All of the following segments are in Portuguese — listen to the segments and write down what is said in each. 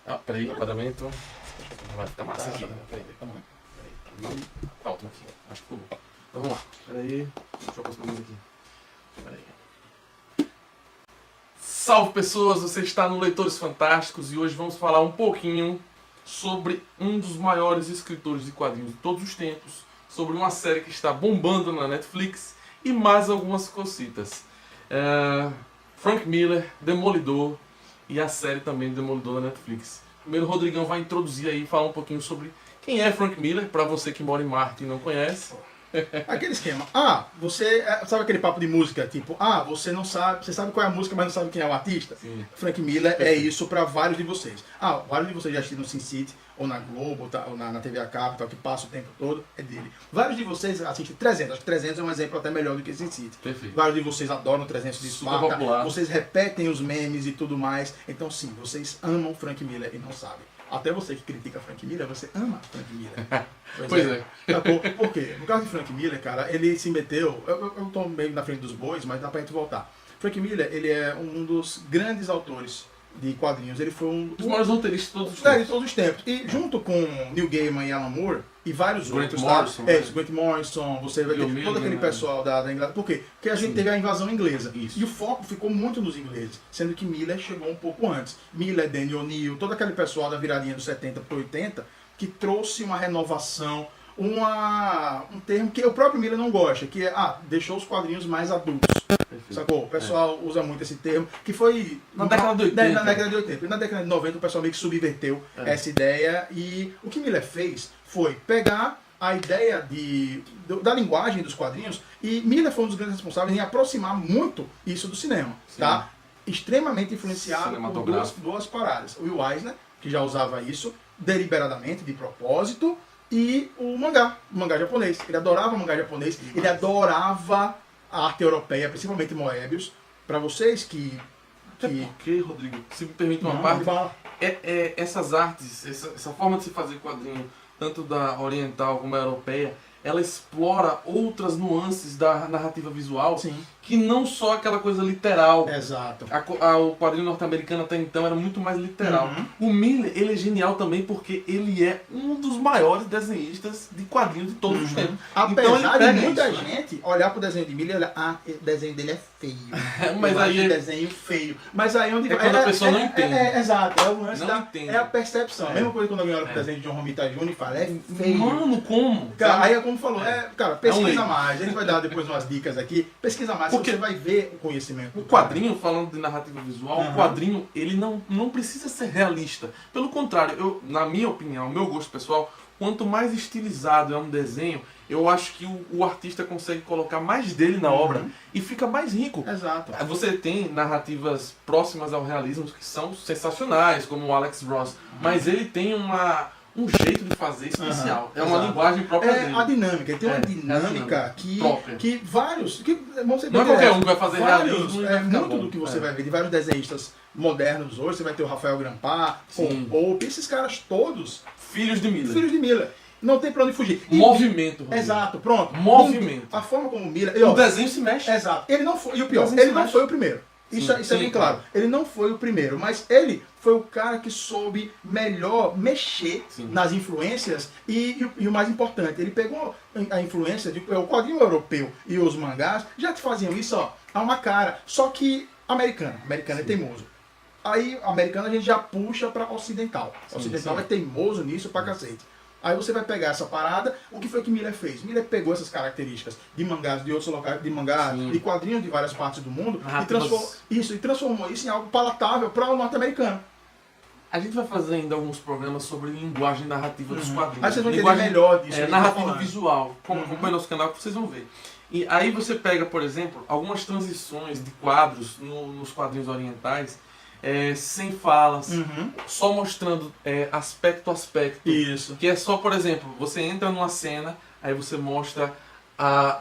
Ah, peraí, enquadramento. Vai ficar massa aqui. Peraí, tá ótimo aqui. Acho que ficou bom. Então vamos lá. Peraí. Deixa eu pôr as coisas aqui. Peraí. Salve pessoas, você está no Leitores Fantásticos e hoje vamos falar um pouquinho sobre um dos maiores escritores de quadrinhos de todos os tempos, sobre uma série que está bombando na Netflix e mais algumas cositas. Frank Miller, Demolidor e a série também Demolidor na Netflix. Primeiro o Rodrigão vai introduzir aí, falar um pouquinho sobre quem é Frank Miller, para você que mora em Marte e não conhece. Aquele esquema. Você sabe aquele papo de música, tipo, você não sabe, você sabe qual é a música, mas não sabe quem é o artista? Sim. Frank Miller é isso para vários de vocês. Vários de vocês já assistiram no Sin City, ou na Globo, ou na TV a cabo, que passa o tempo todo, é dele. Vários de vocês assistem 300, acho que 300 é um exemplo até melhor do que Sin City. Perfeito. Vários de vocês adoram 300 de Super Sparta, popular. vocês repetem os memes e tudo mais, então sim, vocês amam Frank Miller e não sabem. Até você que critica Frank Miller, você ama Frank Miller. Pois é. Por quê? No caso de Frank Miller, cara, ele se meteu... Eu tô meio na frente dos bois, mas dá pra gente voltar. Frank Miller, ele é um dos grandes autores de quadrinhos. Ele foi um Os maiores roteiristas de todos os de tempos. todos os tempos. E junto com Neil Gaiman e Alan Moore, e vários Grant outros, Morrison, tá? né? Grant Morrison, você vai Bill ter todo Miller, aquele né? pessoal da Inglaterra. Por quê? Porque a gente Sim. teve a invasão inglesa. Isso. E o foco ficou muito nos ingleses, sendo que Miller chegou um pouco antes. Miller, Daniel O'Neill, todo aquele pessoal da viradinha dos 70 para 80, que trouxe uma renovação, um termo que o próprio Miller não gosta, que é, deixou os quadrinhos mais adultos. Perfeito. Sacou? O pessoal usa muito esse termo, que foi... Na década de 80. Na década de 80. E na década de 90 o pessoal meio que subverteu essa ideia. E o que Miller fez foi pegar a ideia da linguagem dos quadrinhos, e Miller foi um dos grandes responsáveis em aproximar muito isso do cinema. Sim. Tá? Extremamente influenciado por Cinematográfico. duas paradas. O Will Eisner, que já usava isso deliberadamente, de propósito, e o mangá japonês. Ele adorava o mangá japonês, ele adorava a arte europeia, principalmente Moebius. Para vocês que... Até porque, Rodrigo, se me permite uma Não, parte, fala. essas artes, essa forma de se fazer quadrinho, tanto da oriental como da europeia, ela explora outras nuances da narrativa visual, Sim. que não só aquela coisa literal. Exato. O quadrinho norte-americano até então era muito mais literal. Uhum. O Miller, ele é genial também porque ele é um dos maiores desenhistas de quadrinhos de todos os tempos. Apesar ele pega de muita isso, né? gente olhar pro desenho de Miller e olhar, o desenho dele é feio. Mas Eu aí acho é- o desenho feio. Mas aí onde É quando a pessoa não entende. Exato, é o lance Não da... entende. É a percepção. É. Mesma coisa quando alguém olha pro desenho de John Romita Jr. e fala, é feio. Mano, como? Cara, Sabe? aí é como falou, cara, pesquisa leigo. mais. A gente vai dar depois umas dicas aqui. Pesquisa mais, Porque você vai ver o conhecimento. O quadrinho, falando de narrativa visual, o quadrinho, ele não precisa ser realista. Pelo contrário, na minha opinião, meu gosto pessoal, quanto mais estilizado é um desenho, eu acho que o artista consegue colocar mais dele na obra e fica mais rico. Exato. Você tem narrativas próximas ao realismo que são sensacionais, como o Alex Ross, mas ele tem um jeito de fazer especial. É uma Exato. linguagem própria dele. A dinâmica, ele tem uma É, dinâmica a dinâmica que vários. Vamos ser Não é bem qualquer diretos, um que vai fazer vários, realismo e vai ficar muito bom. do que você vai ver de vários desenhistas modernos hoje, você vai ter o Rafael Grampar, Sim. o Pope, esses caras todos, Filhos de Miller. filhos de Miller. Não tem pra onde fugir. Movimento. Rodrigo. Exato, pronto. Movimento. A forma como o Miller. O desenho se mexe. Exato. Ele não foi. E o pior, Desenho ele se não mexe. foi o primeiro. Isso é Sim, bem claro. Ele não foi o primeiro, mas ele foi o cara que soube melhor mexer Sim. nas influências e o mais importante, ele pegou a influência o quadrinho europeu e os mangás já te faziam isso, a uma cara, só que americano é teimoso. Aí, americano a gente já puxa para ocidental. Ocidental sim. é teimoso nisso pra cacete. Aí você vai pegar essa parada, o que foi que Miller fez? Miller pegou essas características de mangás, de outros locais, de mangás, Sim. de quadrinhos de várias partes do mundo Narrativas. e transformou isso em algo palatável para o norte-americano. A gente vai fazer ainda alguns programas sobre linguagem narrativa dos quadrinhos. Aí vocês vão entender Linguagem, melhor disso que a gente tá narrativa falando. visual. Acompanhe nosso canal que vocês vão ver. E aí você pega, por exemplo, algumas transições de quadros nos quadrinhos orientais, sem falas, só mostrando aspecto a aspecto. Isso. Que é só, por exemplo, você entra numa cena, aí você mostra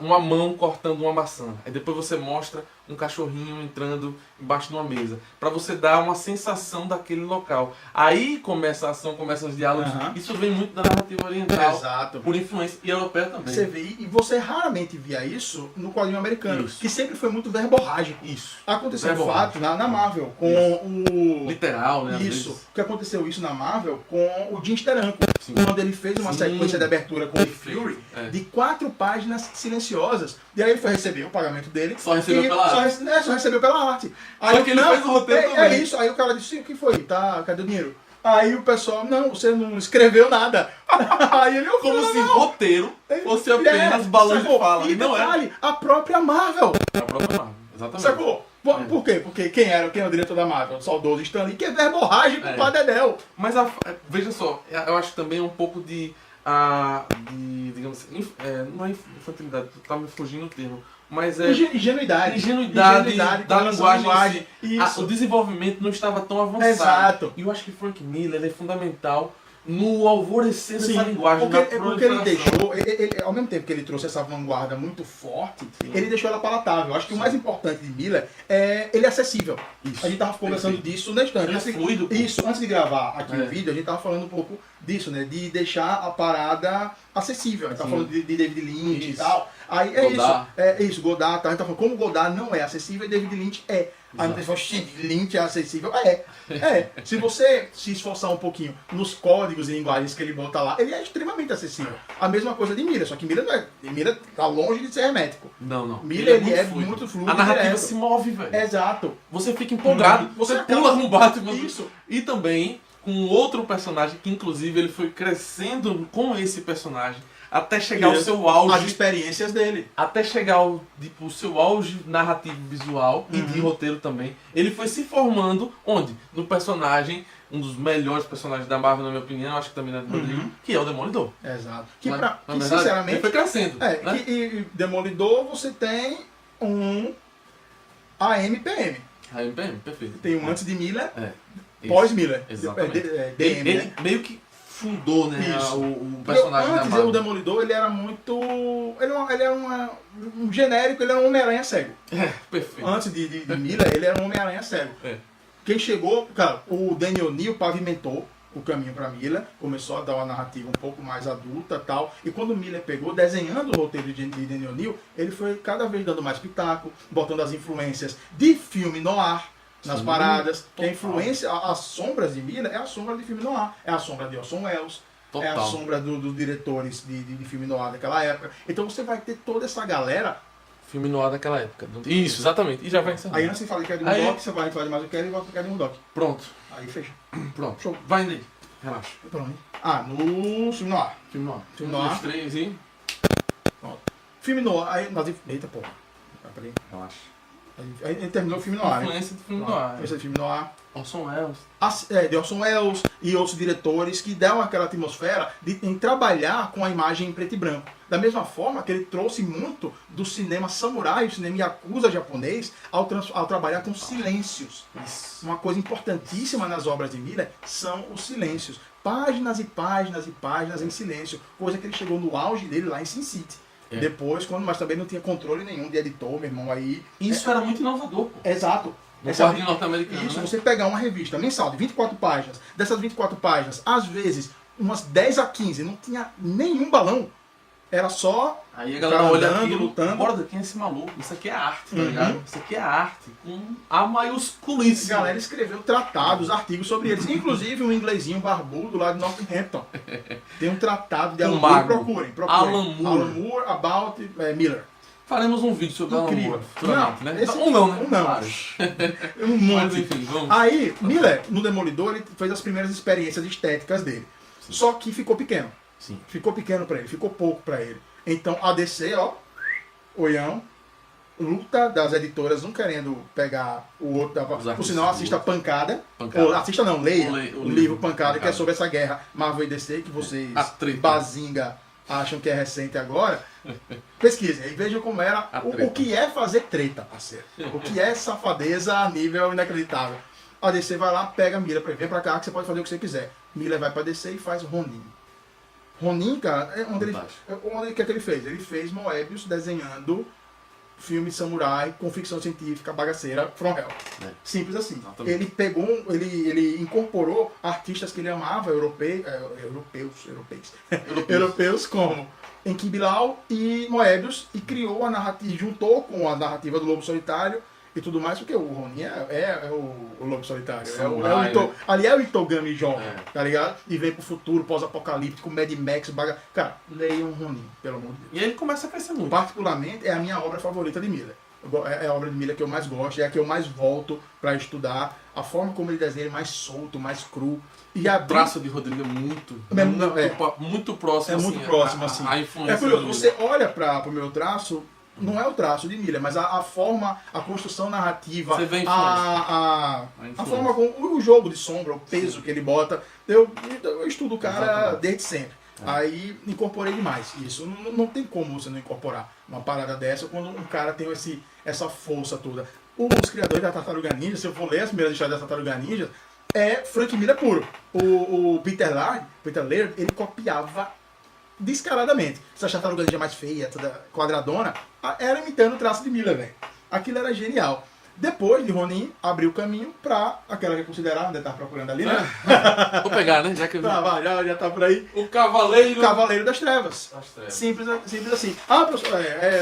uma mão cortando uma maçã. Aí depois você mostra um cachorrinho entrando embaixo de uma mesa, para você dar uma sensação daquele local. Aí começa a ação, começam os diálogos. Isso vem muito da narrativa oriental, Exato. por influência, e europeia também. Você vê, e você raramente via isso no quadrinho americano, Isso. que sempre foi muito verborrágico. Isso. Aconteceu um Verborrágico. fato na Marvel com o... Literal, né? às Isso. vezes. Que aconteceu isso na Marvel com o Jim Steranko, Sim. quando ele fez uma Sim. sequência de abertura com o Fury, É. de 4 páginas silenciosas. E aí ele foi receber o pagamento dele. Só recebeu e pela arte. Só recebeu pela arte. Aí Só que ele fez o roteiro é também. isso. Aí o cara disse, o que foi? Tá, cadê o dinheiro? Aí o pessoal, não, você não escreveu nada. Aí ele, Como se não. roteiro fosse apenas balões de sacou? fala. E Não é. detalhe, a própria Marvel. É a própria Marvel. Exatamente. Sacou? Por quê? Porque quem é o diretor da Marvel? O saudoso Stan Lee, que é verborrágico pra Dedéu. Mas veja só, eu acho que também é um pouco de digamos assim, não é infantilidade, tá me fugindo o termo, mas é Ingenuidade da com essa linguagem. Isso. O desenvolvimento não estava tão avançado. Exato. E eu acho que Frank Miller é fundamental no alvorecer dessa Sim, linguagem. porque ele proliferação. deixou, ao mesmo tempo que ele trouxe essa vanguarda muito forte, Sim. ele deixou ela palatável. Eu acho que o mais importante de Miller é ele é acessível. Isso. A gente tava conversando disso na estante. Ele é fluido, pô. Isso, antes de gravar aqui É. o vídeo, a gente tava falando um pouco disso, né? De deixar a parada acessível. A gente tava Sim. falando de David Lynch e Isso. tal. Aí Godard. isso, Godard, tá? A gente tá falando como Godard não é acessível e David Lynch é. Aí você fala, Lynch é acessível? Se você se esforçar um pouquinho nos códigos e linguagens que ele bota lá, ele é extremamente acessível. A mesma coisa de Miller, só que Miller não é. Miller tá longe de ser hermético. Não. Miller ele é muito fluido. A narrativa direto. se move, velho. Exato. Você fica empolgado, você acaba- pula com o Batman. Isso. E também com outro personagem que inclusive ele foi crescendo com esse personagem até chegar ao Isso. seu As auge, experiências dele. até chegar ao tipo, o seu auge narrativo visual e de roteiro também. Ele foi se formando onde? No personagem, um dos melhores personagens da Marvel na minha opinião, acho que também é do Rodrigo, que é o Demolidor. Exato. Que, Na que verdade, sinceramente. ele foi crescendo. né? E Demolidor você tem um AMPM. A MPM, perfeito. Tem um antes de Miller, É. pós-Miller. Exatamente. DM, Ele né? meio que fundou, né, Isso. o personagem da Antes, Marvel. o Demolidor, ele era muito... Ele era um genérico, ele era um Homem-Aranha cego. Perfeito. Antes de Miller, ele era um Homem-Aranha cego. É. Quem chegou... Cara, o Daniel Neal pavimentou o caminho para Miller, começou a dar uma narrativa um pouco mais adulta e tal. E quando o Miller pegou, desenhando o roteiro de Daniel Neal, ele foi cada vez dando mais pitaco, botando as influências de filme noir nas Sim, paradas. Que a total. influência, as sombras de Miller é a sombra de filme noir, é a sombra de Orson Welles, é a Total. sombra dos diretores de filme noir daquela época. Então você vai ter toda essa galera. Filme no ar daquela época. Isso, exatamente. E já vai encerrar. Aí antes de falar de Kevin Aí- Murdoch, você vai falar de mais o Kevin e volta pro Kevin Murdoch. Pronto. Aí fecha. Pronto. Show. Vai indo aí. Relaxa. Pronto. No filme noir. Filme no ar. Filme Um, no ar. dois, três e... Pronto. Filme noir. Aí nós... Eita porra. Peraí. Relaxa. Aí a gente terminou o filme noir, né? Influência do filme no ar. Influência do filme noir. Orson Welles. De Orson Welles e outros diretores que deram aquela atmosfera em trabalhar com a imagem em preto e branco. Da mesma forma que ele trouxe muito do cinema samurai, o cinema yakuza japonês, ao trabalhar com silêncios. Isso. Uma coisa importantíssima nas obras de Miller são os silêncios. Páginas e páginas e páginas em silêncio. Coisa que ele chegou no auge dele lá em Sin City. É. Depois, mas também não tinha controle nenhum de editor, meu irmão, aí... Isso era muito inovador, pô. Exato. No Essa- quadrinho norte-americano, Isso, né? você pegar uma revista mensal de 24 páginas, dessas 24 páginas, às vezes, umas 10 a 15, não tinha nenhum balão. Era só Aí a galera cara olha andando, aquilo, lutando. bora, quem é esse maluco? Isso aqui é arte, tá Uhum. ligado? Isso aqui é arte, com A maiusculíssima. A galera escreveu tratados, artigos sobre eles. Inclusive um inglesinho barbudo lá de Northampton. Tem um tratado de Um Alan mago. Moore, procurem. Alan Moore. Alan Moore about Miller. Faremos um vídeo sobre Alan Incrível. Moore, futuramente, Não, né? esse- Ou não, né? um não. Claro. Um Mas monte. enfim, vamos. Aí, Miller, no Demolidor, ele fez as primeiras experiências estéticas dele. Só que ficou pequeno. Sim. Ficou pequeno pra ele, ficou pouco pra ele. Então a DC, ó, olhão, luta das editoras não querendo pegar o outro. Por artistas sinal, assista do- Pancada. Pancada. Ou, assista não, leia O o livro livro Pancada, que é Pancada. sobre essa guerra Marvel e DC, que vocês, A treta. bazinga, acham que é recente agora. Pesquisem e vejam como era A o treta. que é fazer treta, parceiro. O que é safadeza a nível inacreditável. A DC vai lá, pega a Miller, vem pra cá que você pode fazer o que você quiser. Miller vai pra DC e faz Ronin. Ronin, cara, o que é que ele fez? Ele fez Moebius desenhando filme samurai com ficção científica bagaceira from hell. É. Simples assim. Exatamente. Ele pegou, ele incorporou artistas que ele amava, europeus como Enki Bilal e Moebius, e criou a narrativa, juntou com a narrativa do Lobo Solitário e tudo mais, porque o Ronin é o Lobo Solitário. Samurai, né? Ali é o Itogami jovem, É. tá ligado? E vem pro futuro, pós-apocalíptico, Mad Max, Cara, leiam Ronin, pelo amor de Deus. E ele começa a crescer muito. Particularmente, é a minha obra favorita de Miller. É a obra de Miller que eu mais gosto, é a que eu mais volto pra estudar. A forma como ele desenha é mais solto, mais cru. E O traço de Rodrigo é muito próximo. É muito próximo, assim. A influência É curioso, do você olha pro meu traço, não é o traço de Miller, mas a forma, a construção narrativa, Você vê a influência. forma como o jogo de sombra, o peso que ele bota. Eu estudo o cara Exatamente. desde sempre. Aí incorporei demais isso. Não tem como você não incorporar uma parada dessa quando um cara tem essa força toda. Os criadores da Tartaruga Ninja, se eu for ler as primeiras histórias da Tartaruga Ninja, é Frank Miller puro. O Peter Laird, ele copiava descaradamente. Essa Tartaruga Ninja mais feia, toda quadradona, era imitando o traço de Miller, velho. Aquilo era genial. Depois de Ronin, abriu o caminho pra aquela que é considerada, ainda tá procurando ali, né? Vou pegar, né? Já que eu vi. Já tá por aí. O Cavaleiro Cavaleiro das Trevas. das Trevas. Simples assim. Ah, professor,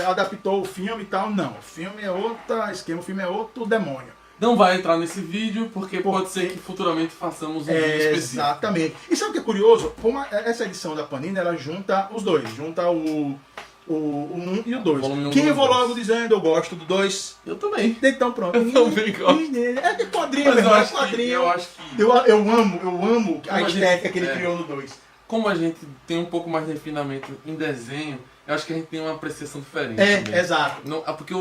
adaptou o filme e tal. Não, o filme é outro esquema, o filme é outro demônio. Não vai entrar nesse vídeo, porque pode ser que futuramente façamos um vídeo específico. Exatamente. E sabe o que é curioso? Essa edição da Panini, ela junta os dois. Junta o 1 e o 2. Volume um, Que eu vou volume logo dizendo, eu gosto do 2. Eu também. Então pronto. Eu também gosto. É de quadrinho, Mas meu eu irmão, é acho que... quadrinho. Eu acho que... Eu amo a Como a estética gente- que ele é. criou no 2. Como a gente tem um pouco mais de refinamento em desenho, eu acho que a gente tem uma apreciação diferente também. Exato. Não, porque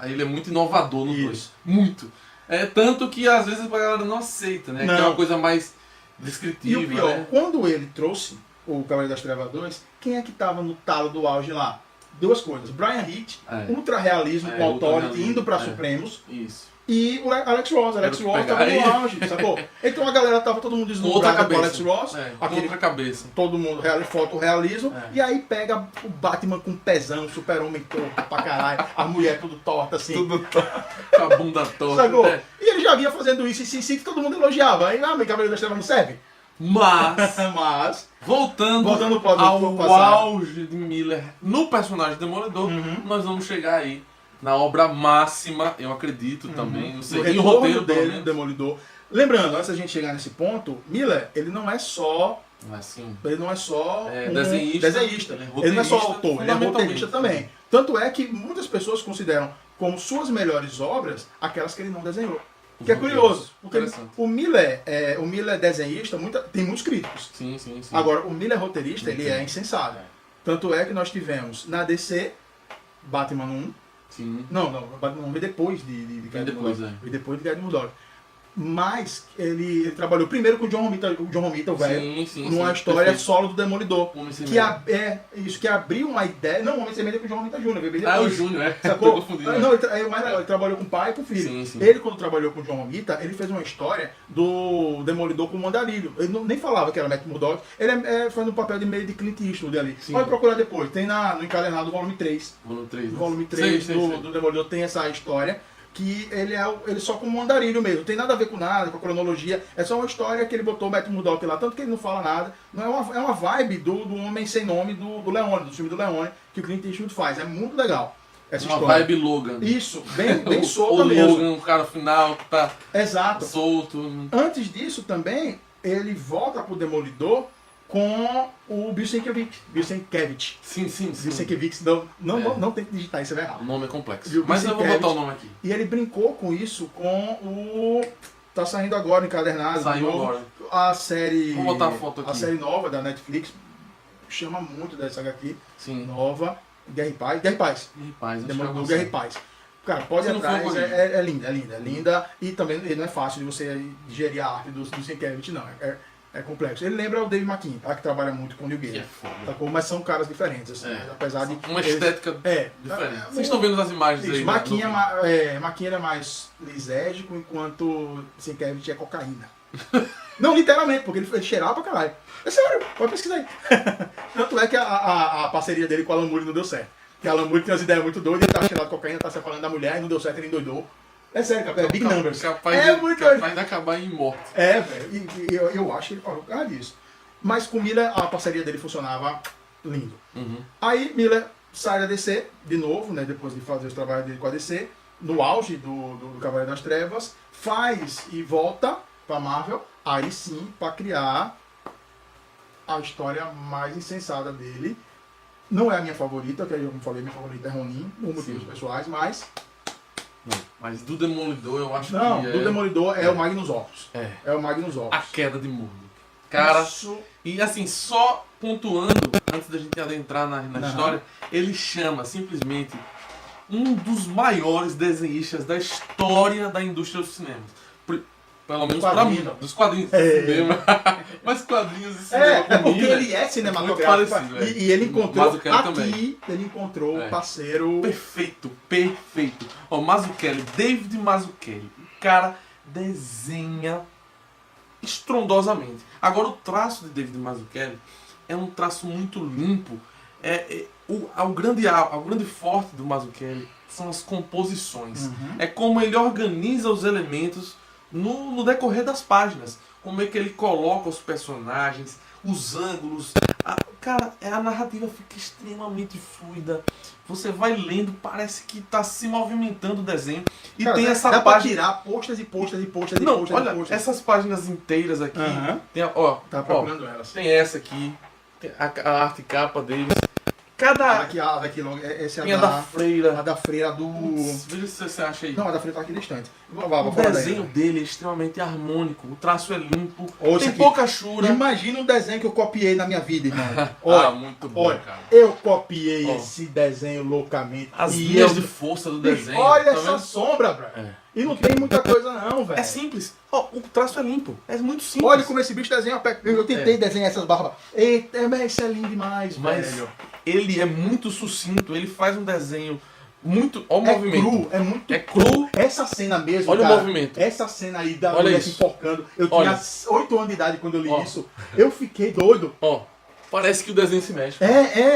ele é muito inovador no 2. Isso. Muito. É tanto que às vezes a galera não aceita, né? Não. Que é uma coisa mais E descritiva, o pior, né? quando ele trouxe o Cavaleiro das Trevas 2, quem é que tava no talo do auge lá? Duas coisas. Brian Hitch, É. ultra realismo com Authority, ultra-realismo, indo pra Supremos. Isso. E o Alex Ross. Alex Quero Ross pegar tava no aí. auge, sacou? Então a galera tava todo mundo Com outra deslumbrado com o Alex cabeça. Ross. Com Aquele, outra cabeça. todo mundo fotorrealismo. É. E aí pega o Batman com pezão, super-homem torto pra caralho, a mulher tudo torta assim. Tudo com a bunda torta. Sacou? né? E ele já vinha fazendo isso em Sin que todo mundo elogiava. Aí, meu Cavaleiro das Trevas não serve. Mas, Mas, voltando pro ao passado. auge de Miller no personagem Demolidor, Uhum. nós vamos chegar aí na obra máxima, eu acredito também, não sei, o e o retorno roteiro dele, dele. Demolidor. Lembrando, antes da gente chegar nesse ponto, Miller, ele não é só Assim, um desenhista. Ele não é só roteirista, autor, ele é fundamentalmente. roteirista também. Tanto é que muitas pessoas consideram como suas melhores obras aquelas que ele não desenhou. Os Que é roteiros. curioso, porque Interessante. o Miller desenhista, tem muitos críticos. Sim, sim, sim. Agora, o Miller roteirista, ele é Entendi. insensável. É. Tanto é que nós tivemos na DC, Batman 1. Sim. Não, Batman 1 veio depois de Guerra de depois, Murdoch. é. Veio depois de Guerra de Murdoch. Mas ele trabalhou primeiro com o John Romita, o velho, Sim, sim, numa sim, história perfeito. solo do Demolidor. Homem Sem Que, Medo. que abriu uma ideia. Não, o Homem Sem Medo é com o John Romita Jr., veio bem Ah, o depois. Júnior, é. Sacou? Tô confundindo, Ah, né? não, ele trabalhou com o pai e com o filho. Sim, sim. Ele, quando trabalhou com o John Romita, ele fez uma história do Demolidor com o Mandarilho. Ele nem falava que era Matt Murdock. Ele faz um papel de meio de Clint Eastwood ali. Sim. Pode procurar depois. Tem no encadernado do volume 3. Volume 3. No né? volume 3 Sei, do, sei. do Demolidor tem essa história. Que ele só com o Mandarilho mesmo. Não tem nada a ver com nada, com a cronologia. É só uma história que ele botou o Matt Murdock lá. Tanto que ele não fala nada. Não é uma vibe do Homem Sem Nome do Leone, do filme do Leone, que o Clint Eastwood faz. É muito legal essa Uma história. vibe Logan. Isso, bem O solta Logan, mesmo. um cara final que tá Exato. solto. Antes disso também, ele volta pro Demolidor com o Bill Sienkiewicz. Sim, sim, sim. Bill Sienkiewicz, não tem que digitar, isso é O errado. nome é complexo. Viu? Mas eu vou botar o nome aqui. E ele brincou com isso com o... Tá saindo agora, encadernado. Saiu novo, agora. A série... Vou botar a foto aqui. A série nova da Netflix chama muito dessa HQ. Sim. Nova. Guerra e Paz. Guerra e Paz. E paz, acho que Demolidor eu Guerra e gostei. Paz. Cara, pode ir Se não for, atrás, corrige. é linda. E também ele não é fácil de você digerir a arte do Sienkiewicz, não. É complexo. Ele lembra o Dave McKean, tá? Que trabalha muito com o New Que é Gaiman. foda. Sacou? Mas são caras diferentes, assim, É. apesar de... Uma eles- estética diferente. Vocês estão vendo as imagens aí? Isso, né, Maquinha, do- Maquinha é mais lisérgico, enquanto Sienkiewicz é cocaína. Não, literalmente, porque ele cheirava pra caralho. É sério, pode pesquisar aí. Tanto é que a parceria dele com o Alan Moore não deu certo. Que Alan Moore tem umas ideias muito doidas, ele tá cheirado de cocaína, tá separando da mulher e não deu certo, ele endoidou. É sério, cara, é Big Numbers. Capaz de acabar em morte. É, velho, e eu acho que ele parou por causa disso. Mas com Miller, a parceria dele funcionava lindo. Aí Miller sai da DC, de novo, né, depois de fazer os trabalhos dele com a DC, no auge do Cavaleiro das Trevas, faz e volta pra Marvel, aí sim, pra criar a história mais insensada dele. Não é a minha favorita, que eu falei, minha favorita é Ronin, por motivos pessoais, mas... Não, mas do Demolidor eu acho Não, que do Demolidor é o Magnus Opus. É o Magnus Opus. A queda de Murdoch. Cara, Isso... e assim, só pontuando, antes da gente adentrar na história, ele chama simplesmente um dos maiores desenhistas da história da indústria do cinema. Pelo menos pra mim, dos quadrinhos de cinema. Mas quadrinhos de cinema É porque ele é cinematográfico. Parecido, e ele encontrou também. Ele encontrou o parceiro... Perfeito. Ó, Mazzucchelli, David Mazzucchelli. O cara desenha estrondosamente. Agora, o traço de David Mazzucchelli é um traço muito limpo. O grande forte do Mazzucchelli são as composições. É como ele organiza os elementos no decorrer das páginas. Como é que ele coloca os personagens, os ângulos. Cara, a narrativa fica extremamente fluida. Você vai lendo, parece que está se movimentando o desenho. E cara, tem essa dá página... pra tirar postas e postas e postas e Não, postas olha, e postas. essas páginas inteiras aqui. Tem, Tá procurando elas. Tem essa aqui. Tem a arte capa deles. Cada... Daqui logo. Essa é tem a da Freira. A da Freira do... Veja se você acha aí. Não, a da Freira tá aqui distante. O desenho dele é extremamente harmônico. O traço é limpo. Tem aqui. pouca chura. Imagina um desenho que eu copiei na minha vida, irmão. Muito bom, cara. Eu copiei esse desenho loucamente. As linhas de força do desenho. Olha tá essa vendo? sombra, bro. E não tem muita coisa não, velho. É simples. O traço é limpo. É muito simples. Olha como esse bicho desenha. Eu tentei desenhar essas barbas. Eita, mas isso é lindo demais, velho. Ele é muito sucinto. Ele faz um desenho muito... Olha o movimento. É cru. Essa cena mesmo, olha cara, o movimento. Essa cena aí da olha mulher isso. se enforcando. Eu tinha 8 anos de idade quando eu li isso. Eu fiquei doido. Parece que o desenho se mexe.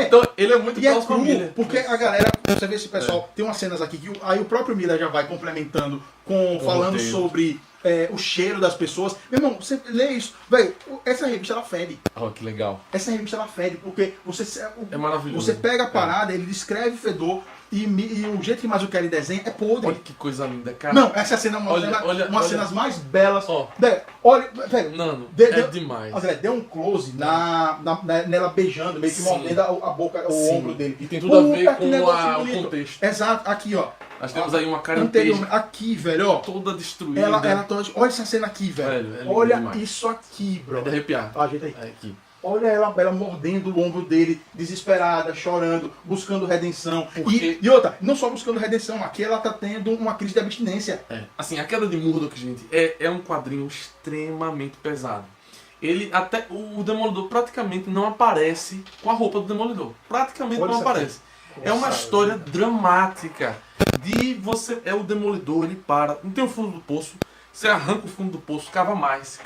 Então, ele é muito próximo à família. Porque a galera, você vê esse pessoal, tem umas cenas aqui que aí o próprio Miller já vai complementando falando roteiro. sobre o cheiro das pessoas. Meu irmão, você lê isso. Velho, essa revista ela fede. Que legal. Essa revista ela fede, porque É maravilhoso. você pega a parada, ele descreve fedor e o jeito que Mazzucchelli desenha é podre. Olha que coisa linda, cara. Não, essa cena é uma das cenas mais belas. Olha, velho. Nano, demais. André, deu um close nela beijando, meio que mordendo a boca, o ombro dele. E tem tudo a ver com o contexto. Exato, aqui, ó. Nós temos aí uma caranteja aqui, velho, ó. toda destruída. Ela toda... Olha essa cena aqui, velho. Olha demais. Isso aqui, bro. É de arrepiar. Ajeita aí. Aqui. Olha ela mordendo o ombro dele, desesperada, chorando, buscando redenção. Porque... E outra, não só buscando redenção, aqui ela tá tendo uma crise de abstinência. Assim, a queda de Murdoch, gente, é um quadrinho extremamente pesado. Até o Demolidor praticamente não aparece com a roupa do Demolidor. Praticamente não aparece. É uma história dramática. É o Demolidor, ele para, não tem o fundo do poço, você arranca o fundo do poço, cava mais.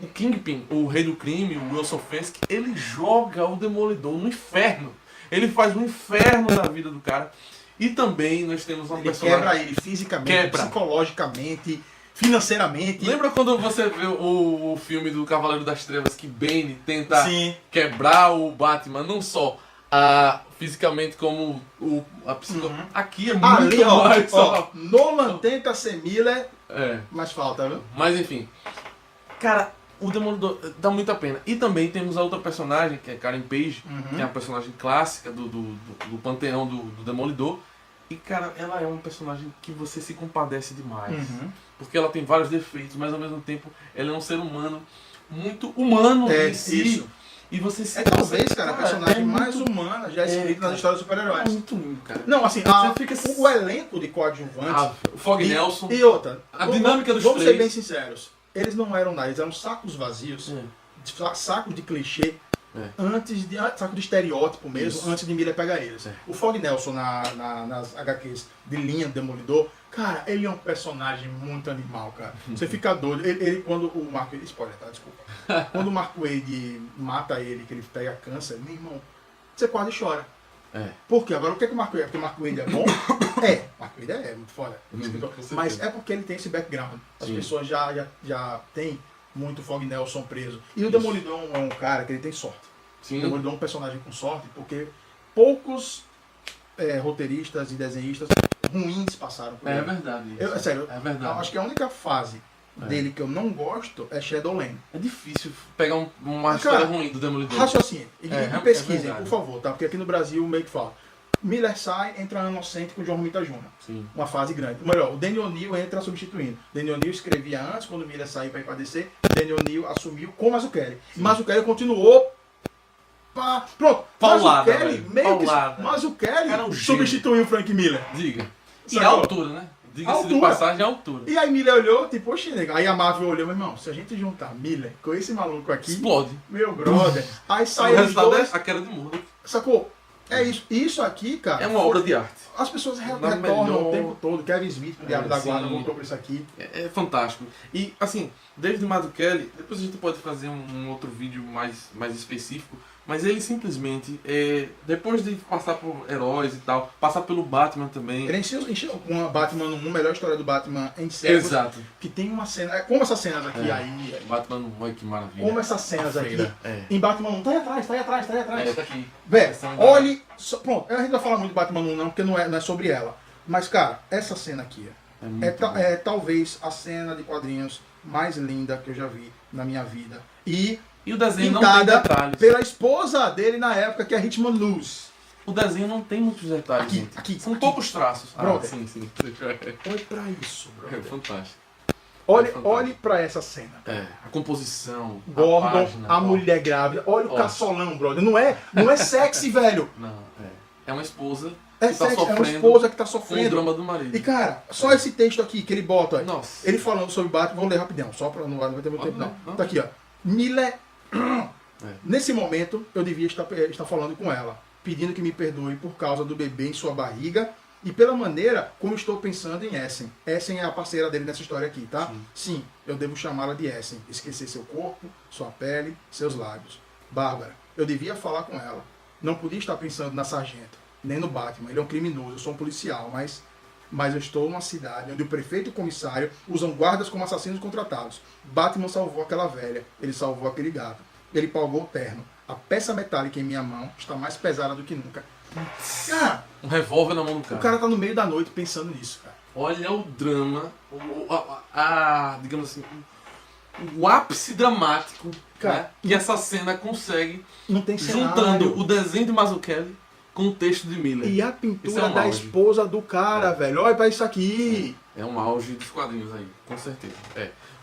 O Kingpin, o rei do crime, o Wilson Fisk, ele joga o Demolidor no inferno. Ele faz um inferno na vida do cara. E também nós temos uma personagem... quebra ele fisicamente, psicologicamente, financeiramente. Lembra quando você vê o filme do Cavaleiro das Trevas que Bane tenta quebrar o Batman, não só fisicamente como a psicologia. Aqui é muito mais. Nolan tenta ser Miller, mas falta, viu? Mas enfim. Cara, o Demolidor dá muita pena. E também temos a outra personagem, que é Karen Page, que é a personagem clássica do panteão do Demolidor. E, cara, ela é um personagem que você se compadece demais. Porque ela tem vários defeitos, mas ao mesmo tempo ela é um ser humano muito humano em si. Isso. E você se... talvez, cara, a personagem mais humana já escrita nas histórias de super-heróis. É muito lindo, cara. Não, assim, o elenco de coadjuvantes... o Fog Nelson. E outra. A dinâmica dos Vamos três. ser bem sinceros. Eles não eram nada, eles eram sacos vazios, sacos de clichê, saco de estereótipo mesmo, antes de Miller pegar eles. O Fog Nelson nas HQs de linha do Demolidor, cara, ele é um personagem muito animal, cara. Você fica doido. Ele quando o Mark Wade, spoiler, tá? Desculpa. Quando o Mark Wade mata ele, que ele pega câncer, meu irmão, você quase chora. É. Por quê? Agora, o que é que o Mark Waid é? Porque o Mark Waid é bom? Mark Waid é muito foda. Escritor. Com certeza. Mas é porque ele tem esse background. As Sim. pessoas já têm muito Fog Nelson preso. E o Isso. Demolidor é um cara que ele tem sorte. O Sim. Demolidor é um personagem com sorte, porque poucos roteiristas e desenhistas ruins passaram por É ele. verdade. Isso. É sério, É verdade. acho que a única fase dele que eu não gosto é Shadowland. É difícil pegar uma história ruim do Demolidor. Raciocínio. E É pesquisem, verdade. por favor, tá? Porque aqui no Brasil meio que fala. Miller sai, entra Inocente com o John Romita Jr. Sim. Uma fase grande. Ou melhor, o Danny O'Neill entra substituindo. Danny O'Neill escrevia antes, quando o Miller saiu para ir para DC. Danny O'Neill assumiu com o Mazzucchelli. Mazzucchelli continuou. Pronto. Paulada, Mazzucchelli velho. meio Paulada. que. Mazzucchelli Era um substituiu o Frank Miller. Diga. E Sacou? a altura, né? Diga-se de Altura. passagem, a altura. E aí Miller olhou, tipo, oxe, nega. Aí a Marvel olhou, meu irmão, se a gente juntar Miller com esse maluco aqui, Explode. meu brother, aí O sai os resultado dois. é a queda de Murdoch. Sacou? É isso. Isso aqui, cara. É uma obra de arte. As pessoas Na retornam melhor- o tempo todo. Kevin Smith, o Diabo da sim. Guarda, voltou pra isso aqui. É fantástico. E, assim, David Mazzucchelli, depois a gente pode fazer um outro vídeo mais específico, mas ele simplesmente, depois de passar por heróis e tal, passar pelo Batman também. Ele encheu com a Batman 1, melhor história do Batman em séculos. Exato. Que tem uma cena. Como essas cenas aqui É. aí. Batman, olha que maravilha. Como essas cenas A aqui. feira, é. Em Batman 1, tá aí atrás, tá aí atrás, tá aí atrás. Tá aqui. Velho, Essa é uma- olhe. Pronto, a gente vai falar muito de Batman 1, não, porque não é sobre ela. Mas, cara, essa cena aqui É muito bom. é talvez a cena de quadrinhos mais linda que eu já vi na minha vida. E E o desenho não tem pintada detalhes. pela esposa dele na época, que é a Hitman Luz. O desenho não tem muitos detalhes, Aqui, gente. aqui, São aqui. poucos traços. Brother. Sim, sim. Olhe pra isso, É brother. fantástico. Olhe, fantástico. olhe pra essa cena. É, a composição, a Gordon, página, a ó. mulher grávida. Olha o Ó. caçolão, brother. Não é sexy, velho. Não, é uma esposa É que tá sexy, é uma sofrendo esposa que tá com o sofrendo. drama do marido. E, cara, só esse texto aqui que ele bota. Nossa. Ele falando sobre Batman, vamos ler rapidão, só pra não vai ter muito Pode tempo, ler, não. não. Tá aqui, ó. Miller. É. Nesse momento, eu devia estar falando com ela, pedindo que me perdoe por causa do bebê em sua barriga e pela maneira como estou pensando em Essen. Essen é a parceira dele nessa história aqui, tá? Sim, eu devo chamá-la de Essen. Esquecer seu corpo, sua pele, seus lábios. Bárbara, eu devia falar com ela. Não podia estar pensando na sargento, nem no Batman. Ele é um criminoso, eu sou um policial, mas eu estou numa cidade onde o prefeito e o comissário usam guardas como assassinos contratados. Batman salvou aquela velha, ele salvou aquele gato. Ele pagou o terno. A peça metálica em minha mão está mais pesada do que nunca. Cara, Um revólver na mão do cara. o cara tá no meio da noite pensando nisso, cara. Olha o drama, digamos assim, o ápice dramático, Cara, né, que essa cena consegue, Não tem juntando cenário. o desenho de Mazzucchelli com o texto de Miller. E a Isso pintura é um da auge. esposa do cara, velho. Olha pra isso aqui. É um auge dos quadrinhos aí, com certeza.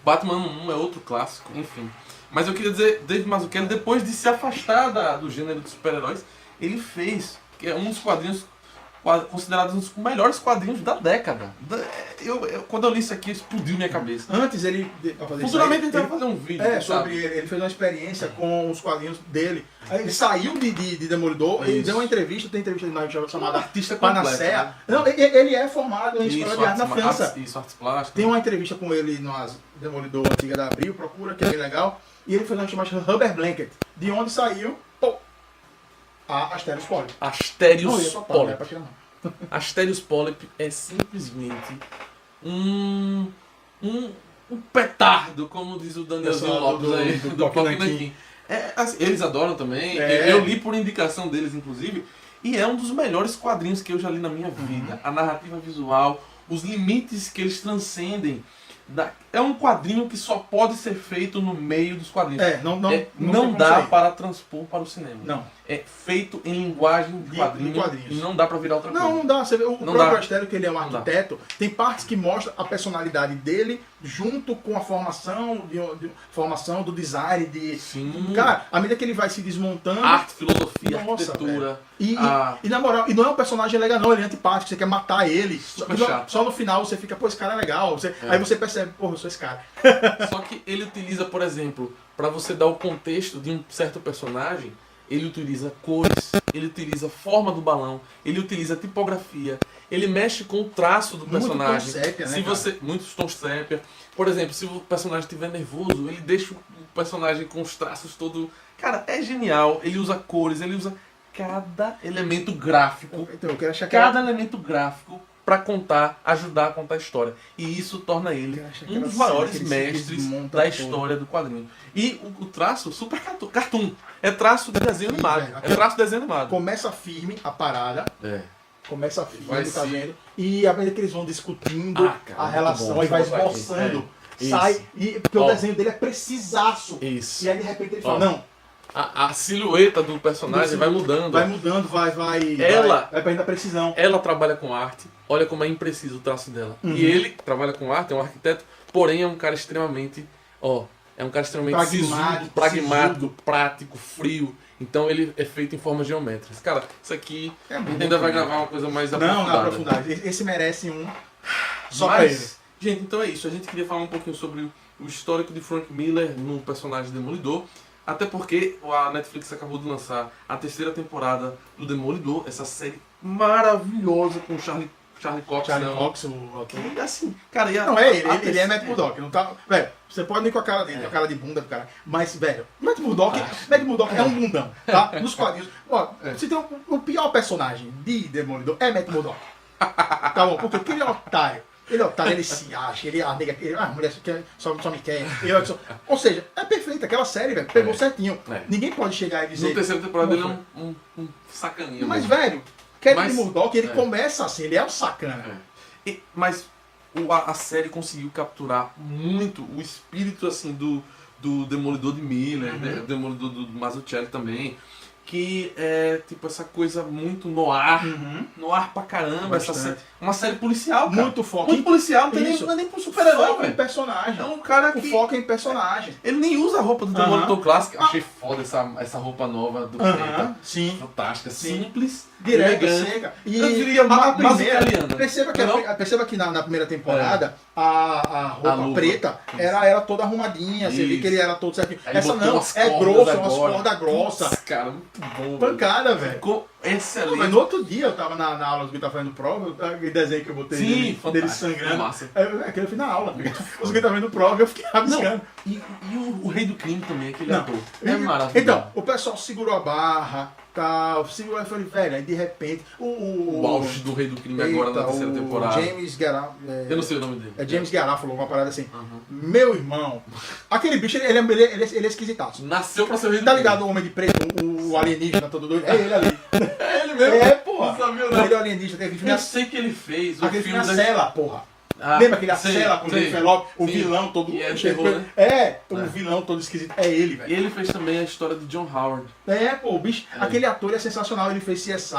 Batman 1 é outro clássico, enfim. Mas eu queria dizer, David Mazzucchelli, depois de se afastar do gênero de super-heróis, ele fez, que é um dos quadrinhos considerados um dos melhores quadrinhos da década. Quando eu li isso aqui, explodiu minha cabeça. Antes ele. Pra fazer Futuramente a isso gente aí, vai fazer um vídeo. É, sabe? sobre ele fez uma experiência com os quadrinhos dele. Aí ele saiu de Demolidor, ele Isso. deu uma entrevista, tem entrevista na Um chamada artista completo, Panacea. né? Não, ele é formado em Isso, escola de arte na França. Isso, artes plásticas. Tem uma entrevista com ele no Demolidor Antiga da Abril, procura, que é bem legal. E ele fez uma chamada Rubber Blanket, de onde saiu a Asterios Polyp. Asterios Não, ia pra pau, não é Polyp. pra tirar não. Asterios Polyp é simplesmente um petardo, como diz o Danielzinho Pessoal Lopes do aí, Pop do Pop Nanquim. Nanquim. Assim, eles adoram também, É. eu li por indicação deles, inclusive, e é um dos melhores quadrinhos que eu já li na minha Uhum. vida. A narrativa visual, os limites que eles transcendem. É um quadrinho que só pode ser feito no meio dos quadrinhos. Não Não tem como dá sair. para transpor para o cinema. Não. É feito em linguagem de De quadrinho quadrinhos. e não dá para virar outra coisa. Não dá. Você vê, o Não próprio dá. Astério, que ele é um Não dá. arquiteto, tem partes que mostram a personalidade dele junto com a formação, formação do design. Sim. Cara, à medida que ele vai se desmontando. Arte, filosofia, Nossa, arquitetura. E Ah. na moral, e não é um personagem legal, não, ele é antipático, você quer matar ele. Super Só, chato. só no final você fica, pô, esse cara é legal. Aí você percebe, pô, eu sou esse cara. Só que ele utiliza, por exemplo, para você dar o contexto de um certo personagem, ele utiliza cores, ele utiliza a forma do balão, ele utiliza a tipografia, ele mexe com o traço do Muito personagem. tom sépia, né, Se cara? você, muitos tons sépia. Por exemplo, se o personagem estiver nervoso, ele deixa o personagem com os traços todo. Cara, é genial. Ele usa cores, ele usa cada elemento gráfico, Então eu quero achar que cada elemento gráfico pra contar, ajudar a contar a história. E isso torna ele Eu acho um aquela dos cena maiores que ele mestres desmonta da todo. história do quadrinho. E o traço, super cartoon. É traço de desenho animado. velho. É traço de desenho animado. começa firme a parada, É. começa firme, Vai tá se- vendo? E à medida que eles vão discutindo Ah, cara, a muito relação bom. e vai Muito bom. esboçando, É. sai, Isso. e porque Ó. o desenho dele é precisaço. Isso. E aí de repente ele Ó. fala, não, A silhueta do personagem vai mudando. vai mudando, vai Ela- vai perdendo a precisão. Ela trabalha com arte, olha como é impreciso o traço dela. Uhum. E ele trabalha com arte, é um arquiteto, porém é um cara extremamente, é um cara extremamente Pragmático, pragmático, sisudo. prático, frio. Então ele é feito em formas geométricas. Cara, isso aqui É a gente muito ainda vai bom. gravar uma coisa mais Não, aprofundada. na profundidade. Esse merece um só pra ele. Mas, gente, então é isso. A gente queria falar um pouquinho sobre o histórico de Frank Miller no personagem Demolidor. Até porque a Netflix acabou de lançar a 3ª temporada do Demolidor, essa série maravilhosa com o Charlie Cox. Charlie né? Cox, o autor. E assim, cara, e a, Não, é ele, a ele é terceira- Matt Murdock, não tá. Velho, você pode ir com a cara dele, com a cara de bunda do cara. Mas, velho, Matt Murdock é um bundão, tá? Nos quadrinhos. Ó, se tem o pior personagem de Demolidor é Matt Murdock. Tá bom? Porque ele é otário. Ele é otário, ele se acha, ele é a nega, a mulher só me quer. Ou seja, é perfeito, aquela série, velho, pegou certinho. É. Ninguém pode chegar e dizer. No 3ª temporada ele é Não um sacaninha. Mas, mesmo. velho, Kevin Mas- Murdock, ele é. começa assim, ele é um sacana. Mas a série conseguiu capturar muito o espírito assim do Demolidor de Miller, Uhum. né? O Demolidor do Mazzucchelli também. Que é tipo essa coisa muito noir, noir pra caramba. Essa Bastante. uma série policial, cara. Muito foco. Muito policial, não, tem nem, Isso. não é nem pro super-herói, Foco em velho. personagem. É um cara O que. foco é em personagem. Ele nem usa a roupa do Aham. Demolidor clássico. Achei foda essa roupa nova do preta. Aham, sim. Fantástica, Sim. simples, Direta, elegante. seca. E Eu diria a primeira, italiana. perceba que na primeira temporada a roupa A luva. preta era toda arrumadinha, você vê Isso. que ele era todo certinho. Aí Essa botou não, umas é cordas grossa, umas agora. cordas grossas. Putz, cara, muito bom. velho. Pancada, velho. Ficou Não, excelente. mas no outro dia eu tava na aula do tá fazendo prova, aquele desenho que eu botei Sim, dele fantástico, sangrando. massa. Aquele eu fiz na aula. Os que tá vendo prova, eu fiquei rabiscando. E o Rei do Crime também, aquele Não. ator. É maravilhoso. Então, o pessoal segurou a barra, tal, segurou e falei, velho, aí de repente. O auge do Rei do Crime agora na Eita, 3ª o temporada. James Garofalo. Eu não sei o nome dele. É James Garofalo, uma parada assim. Uhum. Meu irmão, aquele bicho, ele é esquisitaço. Nasceu pra ser o Rei do Tá Crime. ligado o Homem de Preto, o alienígena todo doido? É ele ali. É ele mesmo. É, porra. Não sabia, Ele não. é o alienígena, tem aquele filme, Eu sei que ele fez o aquele filme filme na da... cela, porra. Ah, Lembra aquele A sei, Cela com o sei. Jennifer Lopez? O Sim. vilão todo... E é terror, né? o É. vilão todo esquisito. É ele, E velho. ele fez também a história de John Howard. É, pô, o bicho... É. Aquele ator é sensacional. Ele fez CSI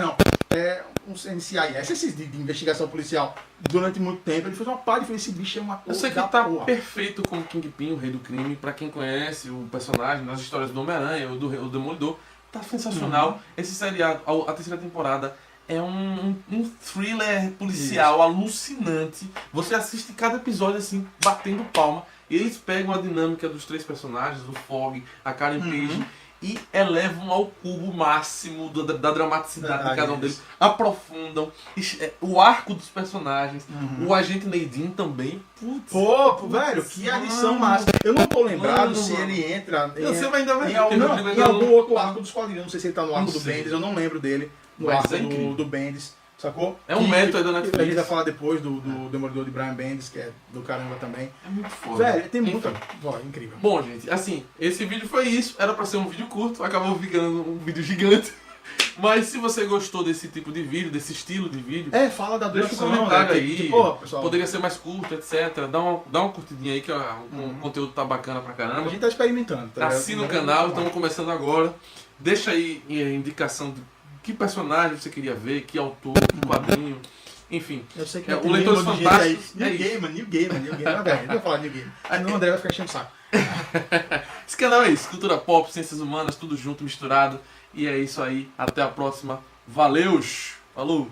não. É um NCIS, esses de investigação policial. Durante muito tempo. Ele fez uma parte e fez esse bicho é um ator Eu sei que da tá porra. perfeito como Kingpin, o Rei do Crime. Pra quem conhece o personagem nas histórias do Homem-Aranha ou do Demolidor, tá sensacional. Esse seriado, a 3ª temporada, é um thriller policial alucinante. Você assiste cada episódio assim, batendo palma. E eles pegam a dinâmica dos 3 personagens, o Fog, a Karen Page, e elevam ao cubo máximo da dramaticidade de cada um deles. Aprofundam o arco dos personagens. O agente Neidin também. Putz, Pô, velho, que adição massa. Eu não tô lembrado Mano, se mano. ele entra Você vai ainda ver. em, algum, porque o Rodrigo em ainda algum não- outro arco dos quadrinhos. Não sei se ele tá no arco Não do sei. Bendis, eu não lembro dele. No Mas arco é incrível. do Bendis, sacou? É um mérito aí da Netflix. A gente vai falar depois do Demolidor de Brian Bendis, que é do caramba também. É muito foda. Velho, tem muita. Enfim. Ó, incrível. Bom, gente, assim, esse vídeo foi isso. Era pra ser um vídeo curto, acabou ficando um vídeo gigante. Mas se você gostou desse tipo de vídeo, desse estilo de vídeo, É, fala da deixa um duração, comentário né? aí. Pô, pessoal, Poderia ser mais curto, etc. Dá uma curtidinha aí, que o conteúdo tá bacana pra a caramba. gente tá experimentando. Tá ligado? Assina o canal, estamos começando agora. Deixa aí indicação de que personagem você queria ver, que autor, que quadrinho. Enfim, Eu sei que É, tem o Leitores um monte de gente aí. Fantásticos, é New isso. Game, New Game. Não, velho, não vou falar New Game. Senão o André vai ficar enchendo o saco. esse canal é isso. Cultura pop, ciências humanas, tudo junto, misturado. E é isso aí. Até a próxima. Valeus! Falou!